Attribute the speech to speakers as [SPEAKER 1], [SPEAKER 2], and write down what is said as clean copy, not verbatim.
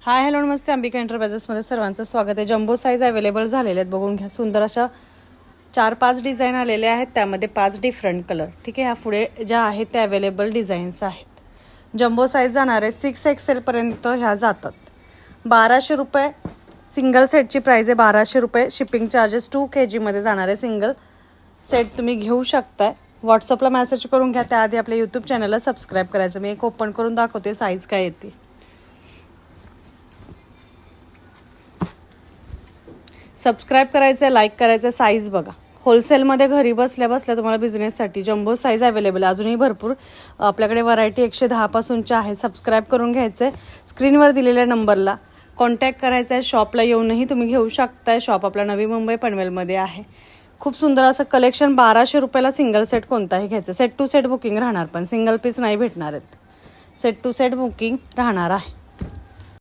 [SPEAKER 1] Hi hello नमस्ते, अंबिका एंटरप्राइजेसमध्ये सर्वांचं स्वागत आहे। जम्बो साईज अवेलेबल झालेले आहेत, बघून घ्या। सुंदर अशा 4-5 डिझाईन आलेले आहेत, त्यामध्ये 5 डिफरंट कलर। ठीक आहे, ह्या पुढे ज्या आहेत त्या अवेलेबल डिझाईन्स आहेत। जम्बो साईज जाणार आहे 6 XL पर्यंत ह्या जातात। 1200 रुपये सिंगल सेटची प्राइस आहे, 1200 रुपये। शिपिंग चार्जेस 2 kg मध्ये जाणार आहे। सिंगल सेट तुम्ही घेऊ शकताय। व्हॉट्सअपला मेसेज करून घ्या, त्याआधी आपल्या यूट्यूब चॅनलला सबस्क्राईब करायचं। मी एक ओपन करून दाखवते साईज काय येते। सबस्क्राईब करायचं, लाईक करायचं। साईज बघा, होलसेलमध्ये घरी बसल्या बसल्या तुम्हाला बिझनेससाठी जम्बो साईज अवेलेबल आहे। अजूनही भरपूर आपल्याकडे व्हरायटी 110 पासूनच्या आहे। सबस्क्राईब करून घ्यायचं आहे। स्क्रीनवर दिलेल्या नंबरला कॉन्टॅक्ट करायचा आहे। शॉपला येऊनही तुम्ही घेऊ शकताय। शॉप आपला नवी मुंबई पनवेलमध्ये आहे। खूप सुंदर असं कलेक्शन। 1200 रुपयाला सिंगल सेट कोणताही घ्यायचं। सेट टू सेट बुकिंग राहणार, पण सिंगल पीस नाही भेटणार आहेत। सेट टू सेट बुकिंग राहणार आहे।